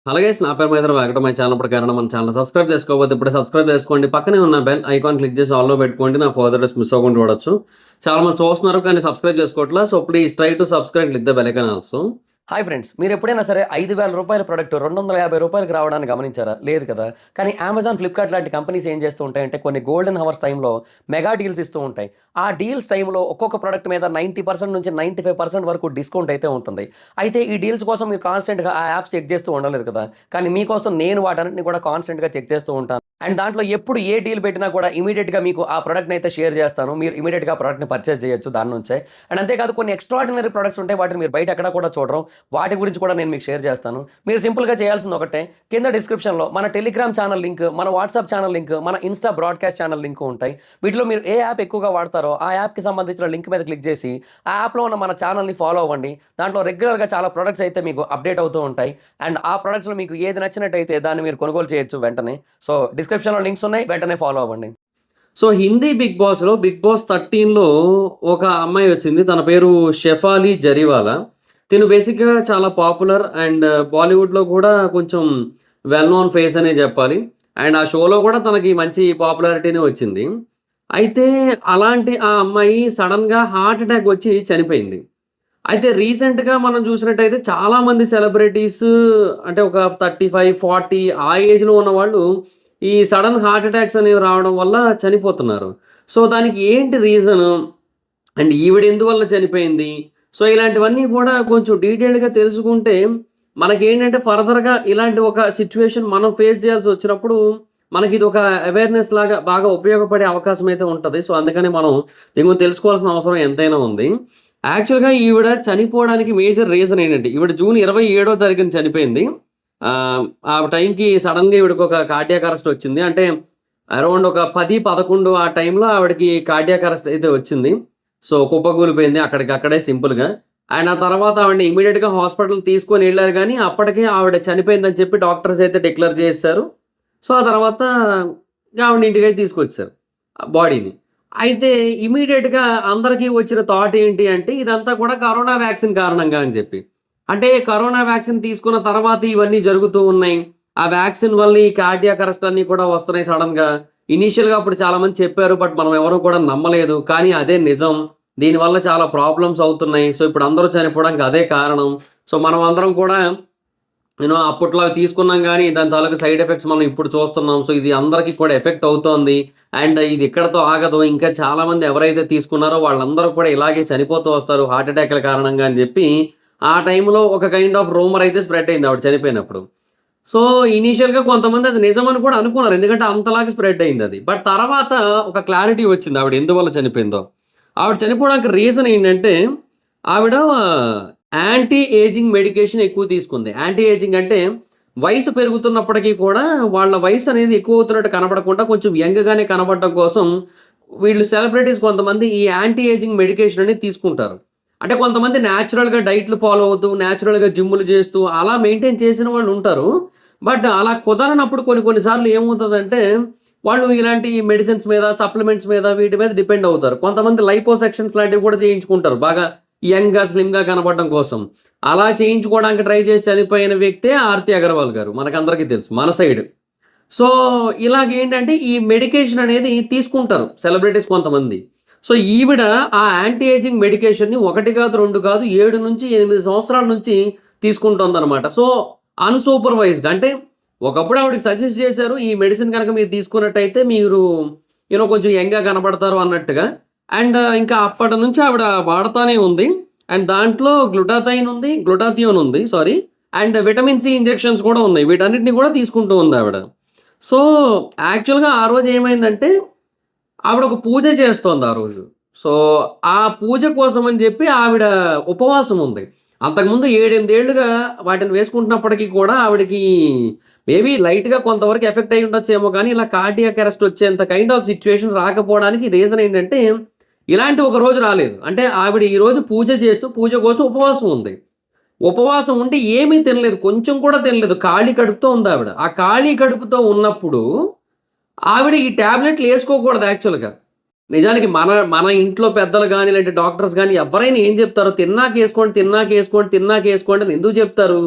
అలాగే నా పేరు మైదర్ వెంకట మై ఛానల్ ప్రకారం మన ఛానల్ సబ్స్క్రైబ్ చేసుకోకపోతే ఇప్పుడే సబ్స్క్రైబ్ చేసుకోండి. పక్కనే ఉన్న బెల్ ఐకాన్ క్లిక్ చేసి ఆల్‌లో పెట్టుకోండి. నా ఫర్దర్ డేస్ మిస్ అవ్వకుండా చూడొచ్చు. చాలా మంది చూస్తున్నారు కానీ సబ్స్క్రైబ్ చేసుకోవట్లా. So please try to subscribe, click the bell icon also. Hi friends, మీరు ఎప్పుడైనా సరే రూ. 5,000 ప్రొడక్ట్ రూ. 250కి రావడాన్ని గమనించారా? లేదు కదా. కానీ అమెజాన్, ఫ్లిప్‌కార్ట్ లాంటి కంపెనీస్ ఏం చేస్తూ ఉంటాయంటే కొన్ని గోల్డెన్ హవర్స్ టైంలో మెగా డీల్స్ ఇస్తూ ఉంటాయి. ఆ డీల్స్ టైంలో ఒక్కొక్క ప్రొడక్ట్ మీద 90% నుంచి 95% వరకు డిస్కౌంట్ అయితే ఉంటుంది. అయితే ఈ డీల్స్ కోసం మీరు కాన్స్టెంట్‌గా ఆ యాప్స్ చెక్ చేస్తూ ఉండలేరు కదా. కానీ మీకోసం నేను వాటన్నిటిని కూడా కాన్స్టెంట్‌గా చెక్ చేస్తూ ఉంటాను. అండ్ దాంట్లో ఎప్పుడు ఏ డీల్ పెట్టినా కూడా ఇమీడియట్‌గా మీకు ఆ ప్రొడక్ట్‌ని అయితే షేర్ చేస్తాను. మీరు ఇమీడియట్‌గా ఆ ప్రొడక్ట్‌ని పర్చేజ్ చేయొచ్చు దాని నుంచే. అండ్ అంతేకాదు కొన్ని ఎక్స్ట్రార్డినరీ ప్రొడక్ట్స్ ఉంటాయి. వాటిని మీరు బయట ఎక్కడ కూడా చూడరు. వాటి గురించి కూడా నేను మీకు షేర్ చేస్తాను. మీరు సింపుల్‌గా చేయాల్సింది ఒకటే, కింద డిస్క్రిప్షన్‌లో మన టెలిగ్రామ్ ఛానల్ లింక్, మన వాట్సాప్ ఛానల్ లింక్, మన ఇన్‌స్టా బ్రాడ్‌కాస్ట్ ఛానల్ లింక్ ఉంటాయి. వీటిలో మీరు ఏ యాప్ ఎక్కువగా వాడతారో ఆ యాప్‌కి సంబంధించిన లింక్ మీద క్లిక్ చేసి ఆ యాప్‌లో ఉన్న మన ఛానల్‌ని ఫాలో అవ్వండి. దాంట్లో రెగ్యులర్‌గా చాలా ప్రొడక్ట్స్ అయితే మీకు అప్డేట్ అవుతూ ఉంటాయి. అండ్ ఆ ప్రొడక్ట్స్‌లో మీకు ఏది నచ్చినట్టయితే దాన్ని మీరు కొనుగోలు చేయొచ్చు వెంటనే. సో డిస్క్రిప్షన్‌లో లింక్స్ ఉన్నాయి. వెంటనే ఫాలో అవ్వండి. సో హిందీ బిగ్ బాస్‌లో 'బిగ్ బాస్ 13లో' ఒక అమ్మాయి వచ్చింది. తన పేరు షెఫాలి జరీవాలా. తిను బేసిక్‌గా చాలా పాపులర్ అండ్ బాలీవుడ్‌లో కూడా కొంచెం వెల్ నోన్ ఫేస్ అనే జెప్పాలి. అండ్ ఆ షోలో కూడా తనకి మంచి పాపులారిటీనే వచ్చింది. అయితే అలాంటి ఆ అమ్మాయి సడెన్‌గా హార్ట్ అటాక్ వచ్చి చనిపోయింది. అయితే రీసెంట్‌గా మనం చూసినట్టయితే చాలామంది సెలబ్రిటీస్ అంటే ఒక 35, 40 ఆ ఏజ్‌లో ఉన్నవాళ్ళు ఈ సడెన్ హార్ట్ అటాక్స్ అనేవి రావడం వల్ల చనిపోతున్నారు. సో, దానికి ఏంటి రీజను? అండ్ ఈవిడ ఎందువల్ల చనిపోయింది? సో, ఇలాంటివన్నీ కూడా కొంచెం డీటెయిల్డ్‌గా తెలుసుకుంటే మనకేంటంటే ఫర్దర్‌గా ఇలాంటి ఒక సిట్యుయేషన్ మనం ఫేస్ చేయాల్సొచ్చినప్పుడు మనకిదొక అవేర్‌నెస్ లాగా బాగా ఉపయోగపడే అవకాశం అయితే ఉంటది. సో, అందుకని మనం దీని గురించి తెలుసుకోవాల్సిన అవసరం ఎంతైనా ఉంది. యాక్చువల్‌గా ఈవిడ చనిపోవడానికి మేజర్ రీజన్ ఏంటంటే, ఈవిడ జూన్ 27వ తారీఖున చనిపోయింది. ఆ టైంకి సడెన్‌గా ఈవిడకొక కార్డియాక్ అరెస్ట్ వచ్చింది. అంటే అరౌండ్ ఒక 10, 11 ఆ టైంలో ఆవిడకి కార్డియాక్ అరెస్ట్ అయితే వచ్చింది. సో, కుప్పకూలిపోయింది అక్కడికక్కడే సింపుల్‌గా. అండ్ ఆ తర్వాత ఆవిడని ఇమ్మీడియేట్‌గా హాస్పిటల్‌కి తీసుకొనెళ్లారు గానీ, అప్పటికే ఆవిడ చనిపోయిందని చెప్పి డాక్టర్స్ అయితే డిక్లేర్ చేసేసారు. సో, ఆ తర్వాత ఆవిడని ఇంటికైతే తీసుకొచ్చేసారు బాడీని. అయితే ఇమ్మీడియేట్‌గా అందరికీ వచ్చిన థాట్ ఏంటి అంటే, ఇదంతా కూడా కరోనా వ్యాక్సిన్ కారణంగా అని చెప్పి. అంటే కరోనా వ్యాక్సిన్ తీసుకున్న తర్వాత ఇవన్నీ జరుగుతూ ఉన్నాయి. ఆ వ్యాక్సిన్ వల్ల ఈ కార్డియాక్ అరెస్ట్ అన్నీ కూడా వస్తున్నాయి సడెన్‌గా. ఇనీషియల్‌గా అప్పుడు చాలామంది చెప్పారు. బట్ మనం ఎవరు కూడా నమ్మలేదు. కానీ అదే నిజం. దీనివల్ల చాలా ప్రాబ్లమ్స్ అవుతున్నాయి. సో, ఇప్పుడు అందరూ చనిపోవడానికి అదే కారణం. సో, మనం అందరం కూడా అప్పట్లో అవి తీసుకున్నాం గానీ, దాని తాలూకు సైడ్ ఎఫెక్ట్స్ మనం ఇప్పుడు చూస్తున్నాం. సో, ఇది అందరికి కూడా ఎఫెక్ట్ అవుతోంది. అండ్ ఇది ఇక్కడితో ఆగదు. ఇంకా చాలామంది ఎవరైతే తీసుకున్నారో వాళ్ళందరూ కూడా ఇలాగే చనిపోతూ వస్తారు హార్ట్ అటాక్‌ల కారణంగా అని జెప్పి, ఆ టైంలో ఒక కైండ్ ఆఫ్ రూమర్ అయితే స్ప్రెడ్ అయింది ఆవిడ చనిపోయినప్పుడు. సో, ఇనీషియల్‌గా కొంతమంది అది నిజమని కూడా అనుకున్నారు. ఎందుకంటే అంతలాగా స్ప్రెడ్ అయిందది. బట్ తర్వాత ఒక క్లారిటీ వచ్చింది ఆవిడ ఎందువల్ల చనిపోయిందో. ఆవిడ చనిపోవడానికి రీజన్ ఏంటంటే, ఆవిడ యాంటీ ఏజింగ్ మెడికేషన్ ఎక్కువ తీసుకుంది. యాంటీ ఏజింగ్ అంటే వయసు పెరుగుతున్నప్పటికీ కూడా వాళ్ళ వయసు అనేది ఎక్కువవుతున్నట్టు కనపడకుండా కొంచెం యంగ్‌గానే కనపడడం కోసం వీళ్ళు సెలబ్రిటీస్ కొంతమంది ఈ యాంటీ ఏజింగ్ మెడికేషన్ అనేది తీసుకుంటారు. అంటే కొంతమంది నేచురల్‌గా డైట్‌లు ఫాలో అవుతూ, నేచురల్‌గా జిమ్‌లు చేస్తూ అలా మెయింటైన్ చేసిన వాళ్ళుంటారు. బట్ అలా కుదరనప్పుడు కొన్ని కొన్ని సార్లు ఏమవుతదంటే, వాళ్ళు ఇలాంటి మెడిసిన్స్ మీద, సప్లిమెంట్స్ మీద వీటి మీద డిపెండ్ అవుతారు. కొంతమంది లైపోసెక్షన్స్ లాంటివి కూడా చేయించుకుంటారు. బాగా యంగ్‌గా, స్లిమ్‌గా కనపడడం కోసం. అలా చేయించుకోవడానికి ట్రై చేసి చనిపోయిన వ్యక్తే 'ఆర్తి అగర్వాల్' గారు. మనకందరికీ తెలుసు మన సైడ్. సో, ఇలాగేంటంటే ఈ మెడికేషన్ అనేది తీసుకుంటారు సెలబ్రిటీస్ కొంతమంది. సో, ఈవిడ ఆ యాంటీ ఏజింగ్ మెడికేషన్‌ని 1 కాదు, 2 కాదు 7-8 సంవత్సరాల నుంచి తీసుకుంటోందనమాట. సో, అన్‌సూపర్‌వైజ్డ్ అంటే ఒకప్పుడు ఆవిడకి సజెస్ట్ చేశారు. ఈ మెడిసిన్ గనక మీరు తీసుకున్నట్టయితే మీరు కొంచెం యంగ్‌గా కనపడతారు అన్నట్టుగా. అండ్ ఇంకా అప్పటి నుంచి ఆవిడ వాడతానే ఉంది. అండ్ దాంట్లో గ్లూటాథియోన్ ఉంది sorry. And vitamin C injections కూడా ఉన్నాయి. వీటన్నిటిని కూడా తీసుకుంటూ ఉందావిడ. సో, యాక్చువల్‌గా ఆ రోజు ఏమైందంటే, ఆవిడ ఒక పూజ చేస్తోంది ఆ రోజు. సో, ఆ పూజ కోసమని జెప్పి ఆవిడ ఉపవాసం ఉంది. అంతకుముందు 7, 8 ఏళ్లుగా వాటిని వేసుకుంటున్నప్పటికి కూడా ఆవిడకి మేబీ లైట్‌గా కొంతవరకు ఎఫెక్ట్ అయ్యి ఉండొచ్చేమో గానీ, ఇలా కార్డియాక్ అరెస్ట్ వచ్చేంత కైండ్ ఆఫ్ సిట్యుయేషన్ రాకపోవడానికి రీజన్ ఏంటంటే, ఇలాంటి ఒక రోజు రాలేదు. అంటే ఆవిడ ఈరోజు పూజ చేస్తూ పూజ కోసం ఉపవాసం ఉంది. ఉపవాసం ఉండి ఏమీ తినలేదు. కొంచెం కూడా తినలేదు. ఖాళీ కడుపుతో ఉందావిడ. ఆ ఖాళీ కడుపుతో ఉన్నప్పుడు ఆవిడ ఈ టాబ్లెట్లు ఏసుకోకూడదు యాక్చువల్‌గా. నిజానికి మన మన ఇంట్లో పెద్దలు గాని, లేదంటే డాక్టర్స్ గాని ఎవ్వరైనా ఏం జెప్తారు? తిన్నాకేసుకోండి, తిన్నాకేసుకోండి, తిన్నాకేసుకోండి అని ఎందుకు జెప్తారు?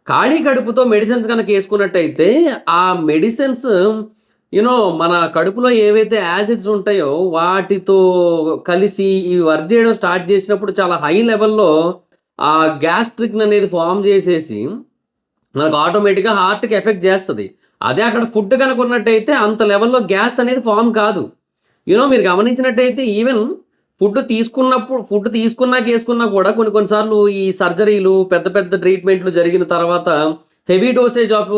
ఖాళీ కడుపుతో మెడిసిన్స్ గనక యేసుకున్నట్టయితే, ఆ మెడిసిన్స్ మన కడుపులో ఏవైతే యాసిడ్స్ ఉంటాయో, వాటితో కలిసి ఇవి వర్క్ జేయడం స్టార్ట్ జేసినప్పుడు చాలా హై లెవెల్‌లో ఆ గ్యాస్ట్రిక్‌ననేది ఫార్మ్ జేసేసి, మనకు ఆటోమేటిక్‌గా హార్ట్‌కి ఎఫెక్ట్ జేస్తది. అదే అక్కడ ఫుడ్ గనక ఉన్నట్టయితే అంత లెవెల్‌లో గ్యాస్ అనేది ఫార్మ్ కాదు. మీరు గమనించినట్టయితే ఈవెన్ ఫుడ్ తీసుకున్నాక యేసుకున్నా కూడా కొన్ని కొన్ని సార్లు ఈ సర్జరీలు, పెద్ద పెద్ద ట్రీట్‌మెంట్‌లు జరిగిన తర్వాత హెవీ డోసేజ్ ఆఫ్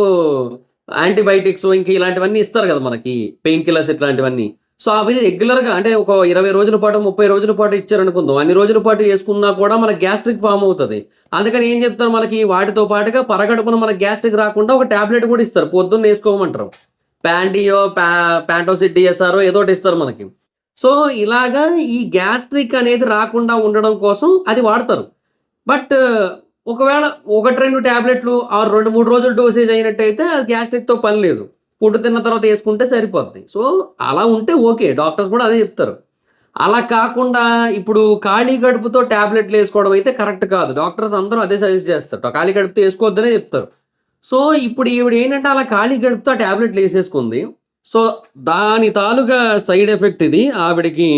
యాంటీబయోటిక్స్ ఇంక ఇలాంటివన్నీ ఇస్తారు గదా! మనకి పెయిన్ కిల్లర్స్ ఇట్లాంటివన్నీ. సో, అవి రెగ్యులర్‌గా అంటే ఒక 20 రోజుల పాటు, 30 రోజుల పాటు ఇచ్చారనుకుందాం. అన్ని రోజుల పాటు యేసుకున్నా కూడా మనకు గ్యాస్ట్రిక్ ఫార్మ్ అవుతది. అందుకని ఏం చెప్తారు మనకి వాటితో పాటుగా పరగడుపున మనకు గ్యాస్ట్రిక్ రాకుండా ఒక టాబ్లెట్ గూడా ఇస్తారు. పొద్దున్న యేసుకోమంటారు. ప్యాండియో, ప్యాంటోసిడ్ డిఎస్ఆరో ఏదోకటి ఇస్తారు మనకి. సో, ఇలాగా ఈ గ్యాస్ట్రిక్ అనేది రాకుండా ఉండడం కోసం అది వాడతారు. బట్ ఒకవేళ 1, 2 టాబ్లెట్‌లు ఆర్ 2, 3 రోజులు డోసేజ్ అయినట్టయితే అది గ్యాస్ట్రిక్‌తో పని లేదు. ఫుడ్ తిన్న తర్వాత యేసుకుంటే సరిపోద్ది. సో, అలా ఉంటే ఓకే. డాక్టర్స్ కూడా అదే చెప్తారు. అలా కాకుండా ఇప్పుడు ఖాళీ కడుపుతో టాబ్లెట్‌లేసుకోవడం అయితే కరెక్ట్ కాదు. డాక్టర్స్ అందరూ అదే సజెస్ట్ చేస్తారు. ఖాళీ కడుపుతో యేసుకోవద్దనే చెప్తారు. సో, ఇప్పుడు ఈవిడేంటంటే అలా ఖాళీ కడుపుతో ఆ టాబ్లెట్‌లేసేసుకుంది. సో, దాని తాలూకా సైడ్ ఎఫెక్ట్ ఇది. ఆవిడకి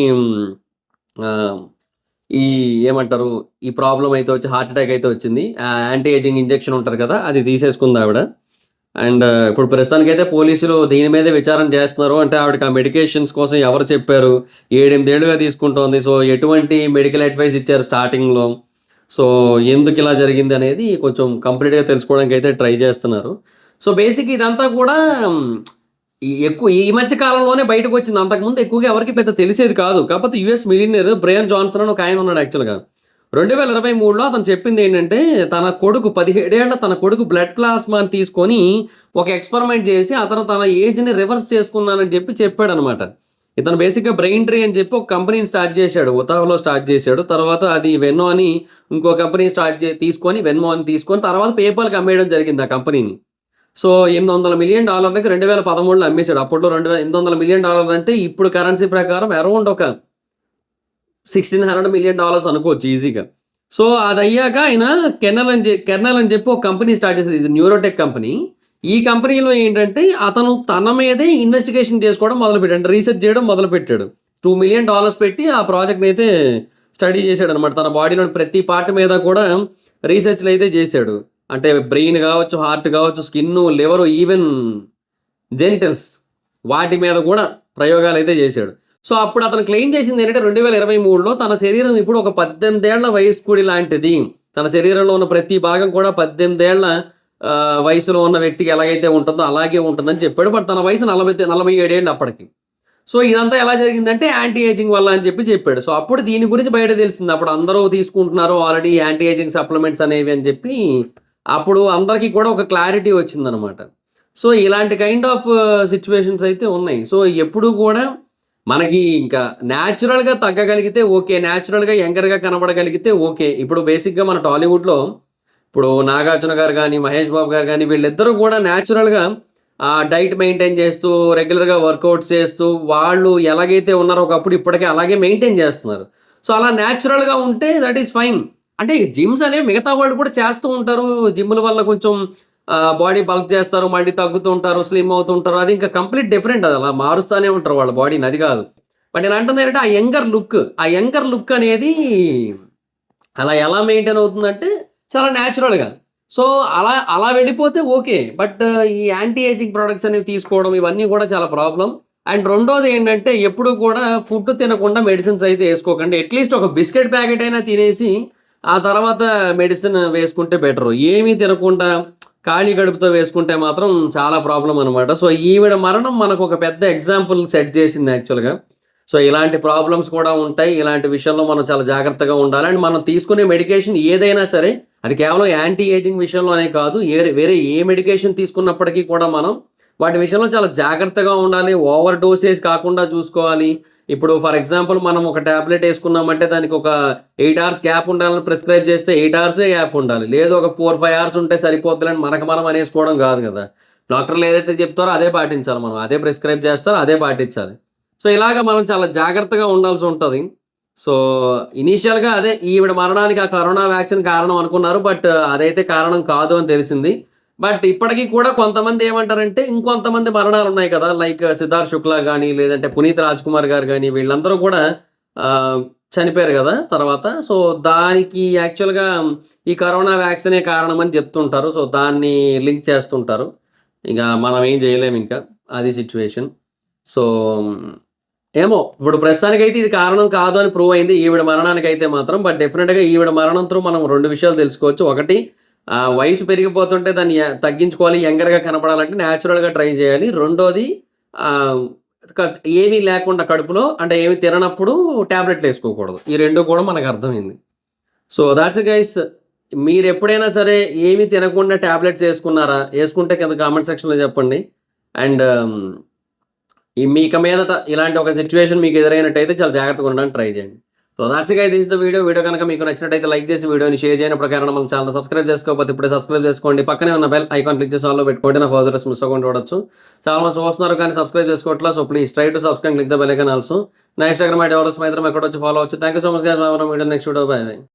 ఆహ్, ఈ ఏమంటారు? ఈ ప్రాబ్లమ్ అయితే వచ్చి హార్ట్ అటాక్ అయితే వచ్చింది. యాంటీ ఏజింగ్ ఇంజెక్షన్ ఉంటది కదా! అది తీసేసుకుందావిడ. అండ్ ఇప్పుడు ప్రస్తుతానికైతే పోలీసులు దీని మీదే విచారణ చేస్తున్నారు. అంటే ఆవిడకి ఆ మెడికేషన్స్ కోసం ఎవరు చెప్పారు? 7, 8 ఏళ్లుగా తీసుకుంటోంది. సో, ఎటువంటి మెడికల్ అడ్వైస్ ఇచ్చారు స్టార్టింగ్‌లో? సో, ఎందుకిలా జరిగిందనేది కొంచెం కంప్లీట్‌గా తెలుసుకోవడానికైతే ట్రై చేస్తున్నారు. సో, బేసిక్ ఇదంతా కూడా హ్మ్, ఈ మధ్య కాలంలోనే బయటకొచ్చింది. అంతకుముందు ఎక్కువగా ఎవరికీ పెద్ద తెలిసేది కాదు. కాకపోతే యూఎస్ మిలియనీర్ బ్రయాన్ జాన్సన్ అని ఒకాయన ఉన్నాడు యాక్చువల్‌గా. 2023లో అతను చెప్పిందేంటంటే, తన కొడుకు 17 ఏళ్ల తన కొడుకు బ్లడ్ ప్లాస్మాని తీసుకొని ఒక ఎక్స్‌పెరిమెంట్ చేసి, అతను తన ఏజ్‌ని రివర్స్ చేసుకున్నానని చెప్పాడనమాట. ఇతను బేసిక్‌గా బ్రెయిన్ ట్రీ అని చెప్పి ఒక కంపెనీని స్టార్ట్ చేశాడు. ఒతావాలో స్టార్ట్ చేశాడు. తర్వాత అది వెన్నో అని ఇంకో కంపెనీ తీసుకొని వెన్మో అని తీసుకొని తర్వాత పేపాల్‌కి అమ్మేయడం జరిగింది ఆ కంపెనీని. సో, $800,000,000కి 2013లో అమ్మేసాడు. అప్పట్లో $800,000,000 అంటే ఇప్పుడు కరెన్సీ ప్రకారం అరౌండ్ ఒక $1,600,000,000 అనుకోవచ్చు ఈజీగా. సో, అదయ్యాక ఆయన కెర్నల్ అని చెప్పి ఒక కంపెనీ స్టార్ట్ చేసాడు. ఇది న్యూరోటెక్ కంపెనీ. ఈ కంపెనీలో ఏంటంటే అతను తన మీదే ఇన్వెస్టిగేషన్ చేసుకోవడం మొదలుపెట్టాడు. అంటే రీసెర్చ్ చేయడం మొదలుపెట్టాడు. $2,000,000 పెట్టి ఆ ప్రాజెక్ట్‌నైతే స్టడీ చేసాడనమాట. తన బాడీలోని ప్రతి పార్ట్ మీద కూడా రీసెర్చ్‌లయితే చేసాడు. అంటే బ్రెయిన్ గావచ్చు, హార్ట్ గావచ్చు, స్కిన్ను, లివరు ఈవెన్ జెనిటల్స్ వాటి మీద గూడా ప్రయోగాలైతే జేశాడు. సో, అప్పుడు అతను క్లెయిమ్ చేసిందేంటంటే 2023లో తన శరీరం ఇప్పుడు ఒక 18 ఏళ్ల వయస్కుడి లాంటిది. తన శరీరంలో ఉన్న ప్రతి భాగం కూడా 18 ఏళ్ల వయసులో ఉన్న వ్యక్తికి ఎలాగైతే ఉంటుందో అలాగే ఉంటుందని చెప్పాడు. బట్ తన వయసు 47 ఏళ్ళు అప్పటికి. సో, ఇదంతా ఎలా జరిగిందంటే యాంటీ ఏజింగ్ వల్ల అని చెప్పాడు. సో, అప్పుడు దీని గురించి బయట తెలిసింది. అప్పుడు అందరూ తీసుకుంటున్నారు ఆల్రెడీ యాంటీ ఏజింగ్ సప్లిమెంట్స్ అనేవి అని చెప్పి, అప్పుడు అందరికీ కూడా ఒక క్లారిటీ వచ్చిందనమాట. సో, ఇలాంటి కైండ్ ఆఫ్ సిట్యుయేషన్స్ అయితే ఉన్నాయి. సో, ఎప్పుడు కూడా మనకి ఇంకా నేచురల్‌గా తగ్గగలిగితే ఓకే. నేచురల్‌గా యంగర్‌గా కనపడగలిగితే ఓకే. ఇప్పుడు బేసిక్‌గా మన టాలీవుడ్‌లో ఇప్పుడు 'నాగార్జున' గారు గాని, 'మహేష్ బాబు' గారు గాని వీళ్ళిద్దరూ కూడా నేచురల్‌గా డైట్ మెయింటైన్ చేస్తూ, రెగ్యులర్‌గా వర్కౌట్స్ చేస్తూ, వాళ్ళు ఎలాగైతే ఉన్నారో ఒకప్పుడు ఇప్పటికి అలాగే మెయింటైన్ చేస్తున్నారు. సో, అలా నేచురల్‌గా ఉంటే దట్ ఈస్ ఫైన్. అంటే జిమ్స్ అనేవి మిగతా వాళ్ళు కూడా చేస్తూ ఉంటారు. జిమ్‌ల వల్ల కొంచెం బాడీ బల్క్ చేస్తారు. మళ్ళీ తగ్గుతూ ఉంటారు. స్లిమ్ అవుతూ ఉంటారు. అది ఇంకా కంప్లీట్ డిఫరెంట్ అది. అలా మారుస్తానే ఉంటారు వాళ్ళ బాడీని అది కాదు. బట్ నేను అంటుందేంటంటే ఆ యంగర్ లుక్ అనేది అలా ఎలా మెయింటైన్ అవుతుందంటే చాలా నేచురల్‌గా. సో, అలా వెళ్ళిపోతే ఓకే. బట్ ఈ యాంటీ ఏజింగ్ ప్రొడక్ట్స్ అనేవి తీసుకోవడం ఇవన్నీ కూడా చాలా ప్రాబ్లమ్. అండ్ రెండోది ఏంటంటే ఎప్పుడు కూడా ఫుడ్ తినకుండా మెడిసిన్స్ అయితే ఏసుకోకండి. అట్‌లీస్ట్ ఒక బిస్కెట్ ప్యాకెట్ అయినా తినేసి ఆ తర్వాత మెడిసిన్ వేసుకుంటే బెటరు. ఏమీ తినకుండా ఖాళీ కడుపుతో వేసుకుంటే మాత్రం చాలా ప్రాబ్లమ్ అనమాట. సో, ఈవిడ మరణం మనకొక పెద్ద ఎగ్జాంపుల్ సెట్ చేసింది యాక్చువల్‌గా. సో, ఇలాంటి ప్రాబ్లమ్స్ కూడా ఉంటాయి. ఇలాంటి విషయంలో మనం చాలా జాగ్రత్తగా ఉండాలి. అండ్ మనం తీసుకునే మెడికేషన్ ఏదైనా సరే, అది కేవలం యాంటీ ఏజింగ్ విషయంలోనే కాదు, వేరే ఏ మెడికేషన్ తీసుకున్నప్పటికీ కూడా మనం వాటి విషయంలో చాలా జాగ్రత్తగా ఉండాలి. ఓవర్ డోసేజ్ కాకుండా చూసుకోవాలి. ఇప్పుడు ఫర్ ఎగ్జాంపుల్ మనం ఒక టాబ్లెట్ యేసుకున్నామంటే దానికి ఒక 8 అవర్స్ గ్యాప్ ఉండాలని ప్రిస్క్రైబ్ చేస్తే 8 అవర్సే గ్యాప్ ఉండాలి. లేదు ఒక 4, 5 అవర్స్ ఉంటే సరిపోద్దులని మనకు మనం అనేసుకోవడం గాదు గదా! డాక్టర్లు ఏదైతే చెప్తారో అదే పాటించాలి మనం. అదే ప్రిస్క్రైబ్ చేస్తారో అదే పాటించాలి. సో, ఇలాగ మనం చాలా జాగ్రత్తగా ఉండాల్సుంటది. సో, ఇనీషియల్‌గా అదే ఈవిడ మరణానికి ఆ కరోనా వ్యాక్సిన్ కారణం అనుకున్నారు. బట్ అదైతే కారణం కాదు అని తెలిసింది. బట్ ఇప్పటికి కూడా కొంతమంది ఏమంటారంటే ఇంకొంతమంది మరణాలు ఉన్నాయి కదా! లైక్ సిద్ధార్థ్ శుక్లా గాని, లేదంటే పునీత్ రాజ్‌కుమార్ గారు గాని వీళ్ళందరూ కూడా చనిపోయారు గదా! తర్వాత. సో, దానికి యాక్చువల్‌గా ఈ కరోనా వ్యాక్సినే కారణమని చెప్తుంటారు. సో, దాన్ని లింక్ చేస్తుంటారు. ఇక మనం ఏం చేయలేమింక. అది సిట్యుయేషన్. సో, ఏమో ఇప్పుడు ప్రస్తుతానికైతే ఇది కారణం కాదు అని ప్రూవ్ అయింది ఈవిడ మరణానికైతే మాత్రం. బట్ డెఫినిట్‌గా ఈవిడ మరణంతో మనం 2 విషయాలు తెలుసుకోవచ్చు. ఒకటి వయసు పెరిగిపోతుంటే దాన్ని తగ్గించుకోవాలి. యంగర్‌గా కనపడాలంటే న్యాచురల్‌గా ట్రై చేయాలి. రెండోది ఆహ్, ఏమీ లేకుండా కడుపులో అంటే ఏమి తిననప్పుడు టాబ్లెట్‌లేసుకోకూడదు. ఈ 2 కూడా మనకు అర్థమైంది. So, thoughts it guys. మీరెప్పుడైనా సరే ఏమి తినకుండా టాబ్లెట్స్ యేసుకున్నారా? యేసుకుంటే కింద కామెంట్ సెక్షన్‌లో చెప్పండి. అండ్ మీక మీదట ఇలాంటి ఒక సిట్యుయేషన్ మీకు ఎదురైనట్టయితే చాలా జాగ్రత్తగా ఉండడానికి ట్రై చేయండి. So, thoughts it guys. This is the video. Video గనుక మీకు నచ్చినట్టయితే లైక్ చేసి వీడియోని షేర్ చేయనప్పుడు కారణం మన ఛానెల్ సబ్స్క్రైబ్ చేసుకోకపోతే ఇప్పుడే సబ్స్క్రైబ్ చేసుకోండి. పక్కనే ఉన్న బెల్ ఐకాన్ క్లిక్ చేసి ఆల్‌లో పెట్టుకోండి. నా ఫర్దర్ మిస్ అవ్వకుండా చూడొచ్చు. చాలా మంది చూస్తున్నారు కానీ సబ్స్క్రైబ్ చేసుకోవట్లా. So, please try to subscribe, click the bell icon also. నా ఇన్‌స్టాగ్రామ్ @ఎవరస్ మైత్రం ఎక్కడొచ్చి ఫాలో అవ్వచ్చు. Thank you so much guys. మనం video next video. Bye by.